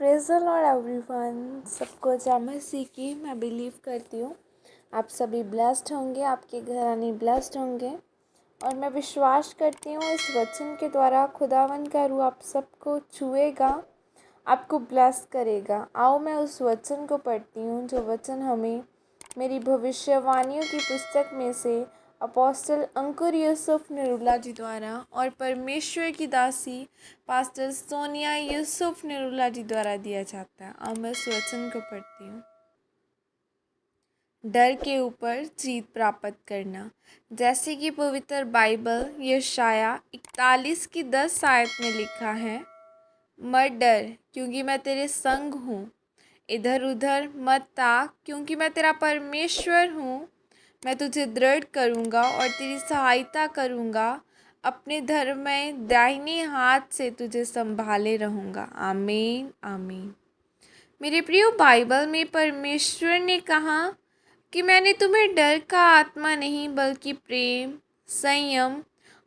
Praise the Lord everyone. सबको जय मसीह की मैं बिलीव करती हूँ आप सभी ब्लेस्ड होंगे, आपके घराने ब्लेस्ड होंगे। और मैं विश्वास करती हूँ इस वचन के द्वारा खुदावन का रूह आप सबको छुएगा, आपको ब्लेस करेगा। आओ मैं उस वचन को पढ़ती हूँ जो वचन हमें मेरी भविष्यवाणियों की पुस्तक में से अपोस्टल अंकुर यूसुफ निरुला जी द्वारा और परमेश्वर की दासी पास्टर सोनिया यूसुफ निरुला जी द्वारा दिया जाता है। अब मैं इस वचन को पढ़ती हूँ। डर के ऊपर जीत प्राप्त करना। जैसे कि पवित्र बाइबल यशाया 41 की 10 आयत में लिखा है, मत डर क्योंकि मैं तेरे संग हूँ, इधर उधर मत ताक क्योंकि मैं तेरा परमेश्वर हूँ। मैं तुझे दृढ़ करूँगा और तेरी सहायता करूँगा, अपने धर्म में दाहिने हाथ से तुझे संभाले रहूँगा। आमीन आमीन। मेरे प्रिय, बाइबल में परमेश्वर ने कहा कि मैंने तुम्हें डर का आत्मा नहीं बल्कि प्रेम, संयम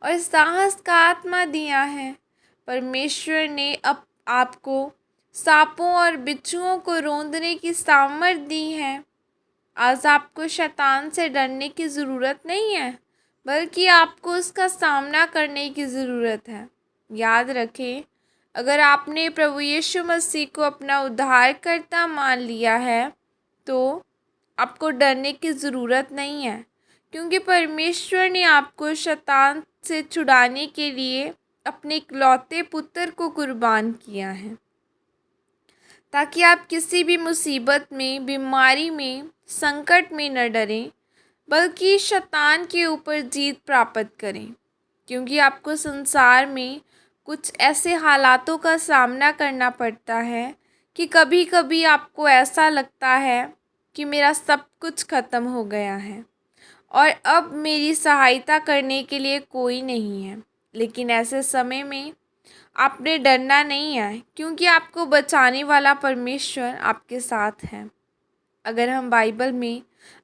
और साहस का आत्मा दिया है। परमेश्वर ने अब आपको सांपों और बिच्छुओं को रौंदने की सामर्थ दी है। आज आपको शैतान से डरने की ज़रूरत नहीं है, बल्कि आपको उसका सामना करने की ज़रूरत है। याद रखें, अगर आपने प्रभु यीशु मसीह को अपना उद्धारकर्ता मान लिया है तो आपको डरने की ज़रूरत नहीं है, क्योंकि परमेश्वर ने आपको शैतान से छुड़ाने के लिए अपने इकलौते पुत्र को कुर्बान किया है, ताकि आप किसी भी मुसीबत में, बीमारी में, संकट में न डरें, बल्कि शैतान के ऊपर जीत प्राप्त करें। क्योंकि आपको संसार में कुछ ऐसे हालातों का सामना करना पड़ता है कि कभी कभी आपको ऐसा लगता है कि मेरा सब कुछ ख़त्म हो गया है और अब मेरी सहायता करने के लिए कोई नहीं है। लेकिन ऐसे समय में आपने डरना नहीं है, क्योंकि आपको बचाने वाला परमेश्वर आपके साथ है। अगर हम बाइबल में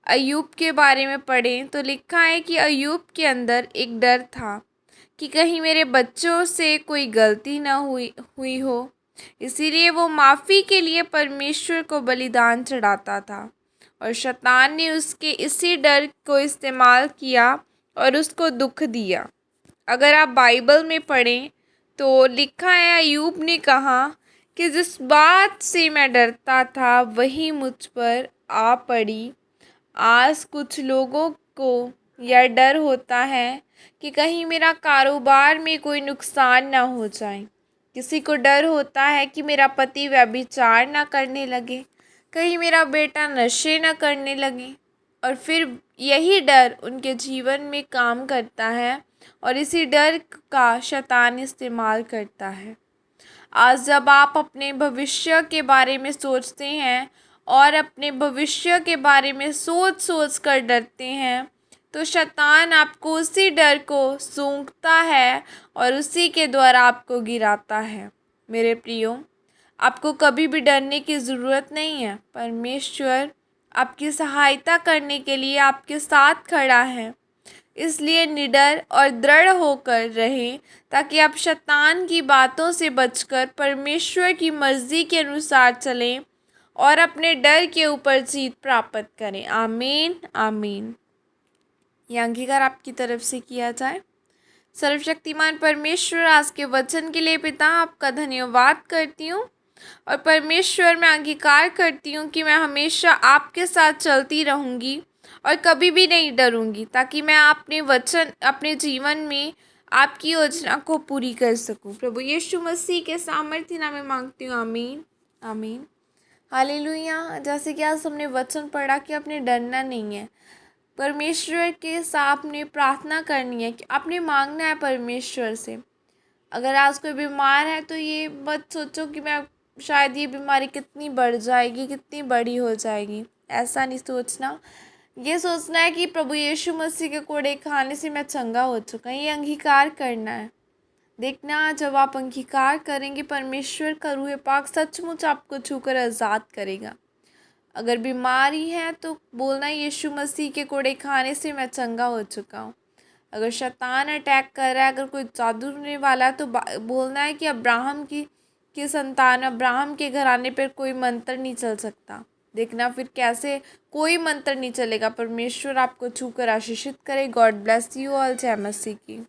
अय्यूब के बारे में पढ़ें तो लिखा है कि अय्यूब के अंदर एक डर था कि कहीं मेरे बच्चों से कोई गलती ना हुई हो, इसीलिए वो माफ़ी के लिए परमेश्वर को बलिदान चढ़ाता था। और शैतान ने उसके इसी डर को इस्तेमाल किया और उसको दुख दिया। अगर आप बाइबल में पढ़ें तो लिखा है, अय्यूब ने कहा कि जिस बात से मैं डरता था वही मुझ पर आ पड़ी। आज कुछ लोगों को यह डर होता है कि कहीं मेरा कारोबार में कोई नुकसान ना हो जाए। किसी को डर होता है कि मेरा पति व्यभिचार ना करने लगे, कहीं मेरा बेटा नशे ना करने लगे। और फिर यही डर उनके जीवन में काम करता है और इसी डर का शैतान इस्तेमाल करता है। आज जब आप अपने भविष्य के बारे में सोचते हैं और अपने भविष्य के बारे में सोच कर डरते हैं, तो शैतान आपको उसी डर को सूंघता है और उसी के द्वारा आपको गिराता है। मेरे प्रियो, आपको कभी भी डरने की ज़रूरत नहीं है। परमेश्वर आपकी सहायता करने के लिए आपके साथ खड़ा है। इसलिए निडर और दृढ़ होकर रहें, ताकि आप शैतान की बातों से बचकर परमेश्वर की मर्ज़ी के अनुसार चलें और अपने डर के ऊपर जीत प्राप्त करें। आमीन आमीन। यह अंगीकार आपकी तरफ से किया जाए। सर्वशक्तिमान परमेश्वर, आज के वचन के लिए पिता आपका धन्यवाद करती हूँ और परमेश्वर मैं अंगीकार करती हूँ कि मैं हमेशा आपके साथ चलती रहूँगी और कभी भी नहीं डरूँगी, ताकि मैं अपने वचन, अपने जीवन में आपकी योजना को पूरी कर सकूँ। प्रभु यीशु मसीह के सामर्थ्य नाम में मांगती हूँ। आमीन आमीन। हालेलुया। जैसे कि आज हमने वचन पढ़ा कि आपने डरना नहीं है, परमेश्वर के सामने प्रार्थना करनी है कि आपने मांगना है परमेश्वर से। अगर आज कोई बीमार है तो ये मत सोचो कि मैं शायद ये बीमारी कितनी बढ़ जाएगी, कितनी बड़ी हो जाएगी। ऐसा नहीं सोचना, ये सोचना है कि प्रभु यीशु मसीह के कोड़े खाने से मैं चंगा हो चुका है। ये अंगीकार करना है। देखना, जब आप अंगीकार करेंगे परमेश्वर का रूह पाक सचमुच आपको छूकर आज़ाद करेगा। अगर बीमारी है तो बोलना, यीशु मसीह के कोड़े खाने से मैं चंगा हो चुका हूँ। अगर शैतान अटैक कर रहा है, अगर कोई जादू करने वाला है तो बोलना है कि अब्राहम की की संतान अब्राहम के घराने पर कोई मंत्र नहीं चल सकता। देखना फिर कैसे कोई मंत्र नहीं चलेगा। परमेश्वर आपको छूकर आशीषित करे। God bless you all. जय मसीह की।